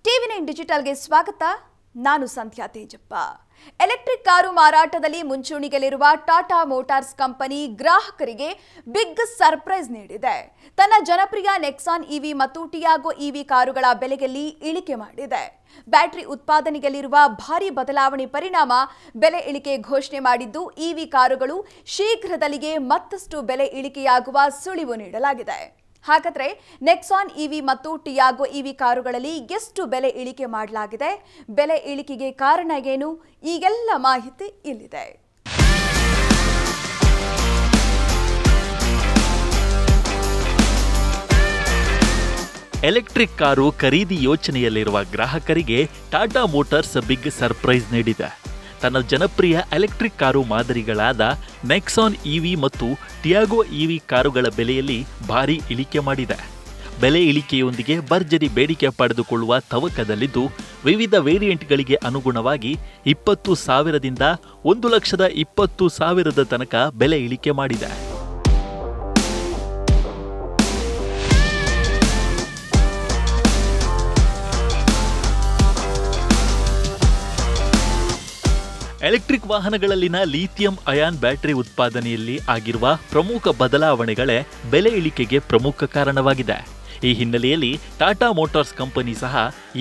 ಟಿವಿ9 ಡಿಜಿಟಲ್ಗೆ ಸ್ವಾಗತ. ನಾನು ಸಂಧ್ಯಾ Tejappa. Electric car ಮಾರಾಟದಲ್ಲಿ ಮುಂಚೂಣಿಯಲ್ಲಿರುವ ಟಾಟಾ ಮೋಟಾರ್ಸ್ ಕಂಪನಿ ಗ್ರಾಹಕರಿಗೆ ಬಿಗ್ ಸರ್ಪ್ರೈಸ್ ನೀಡಿದೆ. ತನ್ನ ಜನಪ್ರಿಯ ನೆಕ್ಸಾನ್ ಇವಿ ಮತ್ತು ಟಿಯಾಗೋ ಇವಿ ಕಾರುಗಳ ಬೆಲೆಯಲ್ಲಿ ಇಳಿಕೆ ಮಾಡಿದೆ. ಬ್ಯಾಟರಿ ಉತ್ಪಾದನೆಯಲ್ಲಿರುವ ಭಾರಿ ಬದಲಾವಣೆ ಪರಿಣಾಮ ಬೆಲೆ ಇಳಿಕೆ ಘೋಷಣೆ ಮಾಡಿದ್ದು, ಇವಿ ಕಾರುಗಳು ಶೀಘ್ರದಲ್ಲಿಯೇ ಮತ್ತಷ್ಟು ಬೆಲೆ ಇಳಿಕೆಯಾಗುವ ಸುಳಿವು ನೀಡಲಾಗಿದೆ. ಹಾಗಾದ್ರೆ ನೆಕ್ಸಾನ್ ಇವಿ ಮತ್ತು ಟಿಯಾಗೋ ಇವಿ ಕಾರುಗಳಲ್ಲಿ ಎಷ್ಟು ಬೆಲೆ ಇಳಿಕೆ ಮಾಡಲಾಗಿದೆ, ಬೆಲೆ ಇಳಿಕೆಗೆ ಕಾರಣ ಏನು, ಈಗೆಲ್ಲ ಮಾಹಿತಿ ಇಲ್ಲಿದೆ. ಎಲೆಕ್ಟ್ರಿಕ್ ಕಾರು ಖರೀದಿ ಯೋಚನೆಯಲ್ಲಿರುವ ಗ್ರಾಹಕರಿಗೆ ಟಾಟಾ ಮೋಟಾರ್ಸ್ ಬಿಗ್ ಸರ್ಪ್ರೈಸ್ ನೀಡಿದೆ. ತನ್ನ ಜನಪ್ರಿಯ ಎಲೆಕ್ಟ್ರಿಕ್ ಕಾರು ಮಾದರಿಗಳಾದ ನೆಕ್ಸಾನ್ ಇವಿ ಮತ್ತು ಟಿಯಾಗೋ ಇವಿ ಕಾರುಗಳ ಬೆಲೆಯಲ್ಲಿ ಭಾರಿ ಇಳಿಕೆ ಮಾಡಿದೆ. ಬೆಲೆ ಇಳಿಕೆಯೊಂದಿಗೆ ಭರ್ಜರಿ ಬೇಡಿಕೆ ಪಡೆದುಕೊಳ್ಳುವ ತವಕದಲ್ಲಿದ್ದು, ವಿವಿಧ ವೇರಿಯಂಟ್ಗಳಿಗೆ ಅನುಗುಣವಾಗಿ 20,000ದಿಂದ 1,20,000 ತನಕ ಬೆಲೆ ಇಳಿಕೆ ಮಾಡಿದೆ. ಎಲೆಕ್ಟ್ರಿಕ್ ವಾಹನಗಳಲ್ಲಿನ ಲಿಥಿಯಂ ಅಯಾನ್ ಬ್ಯಾಟರಿ ಉತ್ಪಾದನೆಯಲ್ಲಿ ಆಗಿರುವ ಪ್ರಮುಖ ಬದಲಾವಣೆಗಳೇ ಬೆಲೆ ಇಳಿಕೆಗೆ ಪ್ರಮುಖ ಕಾರಣವಾಗಿದೆ. ಈ ಹಿನ್ನೆಲೆಯಲ್ಲಿ ಟಾಟಾ ಮೋಟಾರ್ಸ್ ಕಂಪನಿ ಸಹ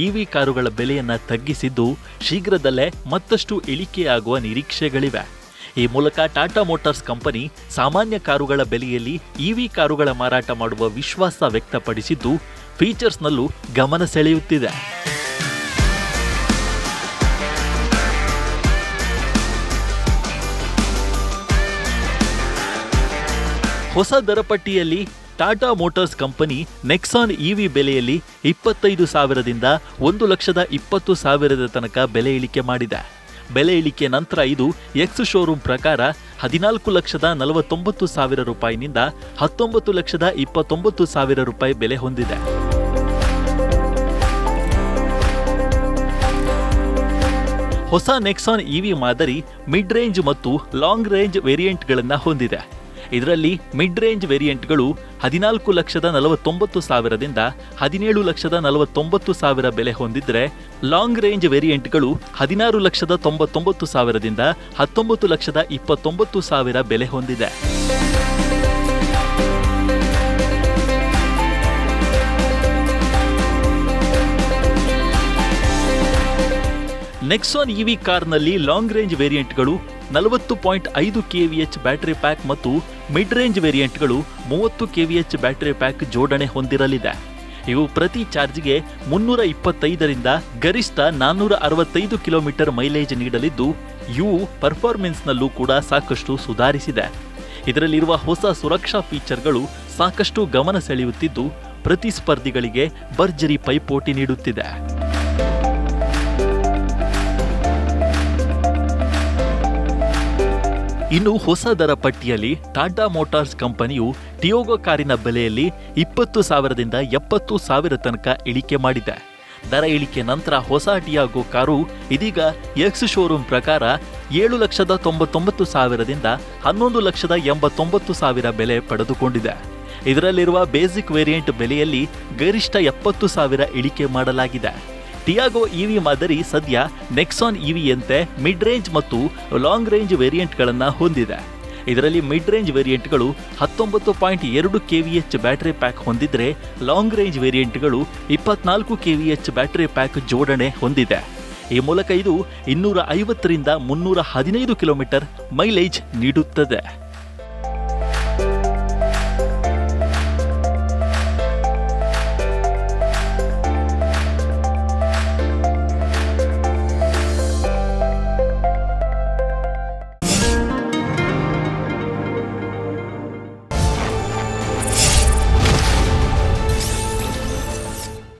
ಇವಿ ಕಾರುಗಳ ಬೆಲೆಯನ್ನು ತಗ್ಗಿಸಿದ್ದು, ಶೀಘ್ರದಲ್ಲೇ ಮತ್ತಷ್ಟು ಇಳಿಕೆಯಾಗುವ ನಿರೀಕ್ಷೆಗಳಿವೆ. ಈ ಮೂಲಕ ಟಾಟಾ ಮೋಟಾರ್ಸ್ ಕಂಪನಿ ಸಾಮಾನ್ಯ ಕಾರುಗಳ ಬೆಲೆಯಲ್ಲಿ ಇವಿ ಕಾರುಗಳ ಮಾರಾಟ ಮಾಡುವ ವಿಶ್ವಾಸ ವ್ಯಕ್ತಪಡಿಸಿದ್ದು, ಫೀಚರ್ಸ್ನಲ್ಲೂ ಗಮನ ಸೆಳೆಯುತ್ತಿದೆ. ಹೊಸ ದರಪಟ್ಟಿಯಲ್ಲಿ Tata Motors company Nexon EV ಬೆಲೆಯಲ್ಲಿ 25,000ದಿಂದ 1,20,000 ತನಕ ಬೆಲೆ ಇಳಿಕೆ ಮಾಡಿದೆ. ಬೆಲೆ ಇಳಿಕೆ ನಂತರ ಇದು ಎಕ್ಸ್ ಶೋರೂಮ್ ಪ್ರಕಾರ 14,49,000 ರೂಪಾಯಿನಿಂದ 19,29,000 ರೂಪಾಯಿ ಬೆಲೆ ಹೊಂದಿದೆ. ಹೊಸ ನೆಕ್ಸಾನ್ ಇವಿ ಮಾದರಿ ಮಿಡ್ ರೇಂಜ್ ಮತ್ತು ಲಾಂಗ್ ರೇಂಜ್ ವೇರಿಯಂಟ್ಗಳನ್ನು ಹೊಂದಿದೆ. ಇದರಲ್ಲಿ ಮಿಡ್ ರೇಂಜ್ ವೇರಿಯಂಟ್ಗಳು 14,49,000ದಿಂದ 17,49,000 ಬೆಲೆ ಹೊಂದಿದ್ರೆ, ಲಾಂಗ್ ರೇಂಜ್ ವೇರಿಯಂಟ್ಗಳು 16,99,000ದಿಂದ 19,29,000 ಬೆಲೆ ಹೊಂದಿದೆ. ನೆಕ್ಸಾನ್ ಇವಿ ಕಾರ್ನಲ್ಲಿ ಲಾಂಗ್ ರೇಂಜ್ ವೇರಿಯಂಟ್ಗಳು 40.5 kVh ಬ್ಯಾಟರಿ ಪ್ಯಾಕ್ ಮತ್ತು ಮಿಡ್ ರೇಂಜ್ ವೇರಿಯಂಟ್ಗಳು 30 kVh ಬ್ಯಾಟರಿ ಪ್ಯಾಕ್ ಜೋಡಣೆ ಹೊಂದಿರಲಿದೆ. ಇವು ಪ್ರತಿ ಚಾರ್ಜ್ಗೆ 325ರಿಂದ ಗರಿಷ್ಠ 465 ಕಿಲೋಮೀಟರ್ ಮೈಲೇಜ್ ನೀಡಲಿದ್ದು, ಇವು ಪರ್ಫಾರ್ಮೆನ್ಸ್ನಲ್ಲೂ ಕೂಡ ಸಾಕಷ್ಟು ಸುಧಾರಿಸಿದೆ. ಇದರಲ್ಲಿರುವ ಹೊಸ ಸುರಕ್ಷಾ ಫೀಚರ್ಗಳು ಸಾಕಷ್ಟು ಗಮನ ಸೆಳೆಯುತ್ತಿದ್ದು, ಪ್ರತಿಸ್ಪರ್ಧಿಗಳಿಗೆ ಭರ್ಜರಿ ಪೈಪೋಟಿ ನೀಡುತ್ತಿದೆ. ಇನ್ನು ಹೊಸ ದರ ಪಟ್ಟಿಯಲ್ಲಿ ಟಾಟಾ ಮೋಟಾರ್ಸ್ ಕಂಪನಿಯು ಟಿಯಾಗೋ ಕಾರಿನ ಬೆಲೆಯಲ್ಲಿ 20,000ದಿಂದ 70,000 ತನಕ ಇಳಿಕೆ ಮಾಡಿದೆ. ದರ ಇಳಿಕೆ ನಂತರ ಹೊಸ ಟಿಯಾಗೋ ಕಾರು ಇದೀಗ ಎಕ್ಸ್ ಶೋರೂಮ್ ಪ್ರಕಾರ 7,99,000ದಿಂದ 11,89,000 ಬೆಲೆ ಪಡೆದುಕೊಂಡಿದೆ. ಇದರಲ್ಲಿರುವ ಬೇಸಿಕ್ ವೇರಿಯಂಟ್ ಬೆಲೆಯಲ್ಲಿ ಗರಿಷ್ಠ 70,000 ಇಳಿಕೆ ಮಾಡಲಾಗಿದೆ. ಟಿಯಾಗೋ ಇವಿ ಮಾದರಿ ಸದ್ಯ ನೆಕ್ಸಾನ್ ಇವಿಯಂತೆ ಮಿಡ್ ರೇಂಜ್ ಮತ್ತು ಲಾಂಗ್ ರೇಂಜ್ ವೇರಿಯಂಟ್ಗಳನ್ನು ಹೊಂದಿದೆ. ಇದರಲ್ಲಿ ಮಿಡ್ ರೇಂಜ್ ವೇರಿಯಂಟ್ಗಳು 19.2 kVh ಬ್ಯಾಟರಿ ಪ್ಯಾಕ್ ಹೊಂದಿದ್ರೆ, ಲಾಂಗ್ ರೇಂಜ್ ವೇರಿಯಂಟ್ಗಳು 24 kVh ಬ್ಯಾಟರಿ ಪ್ಯಾಕ್ ಜೋಡಣೆ ಹೊಂದಿದೆ. ಈ ಮೂಲಕ ಇದು 250ರಿಂದ 315 ಕಿಲೋಮೀಟರ್ ಮೈಲೇಜ್ ನೀಡುತ್ತದೆ.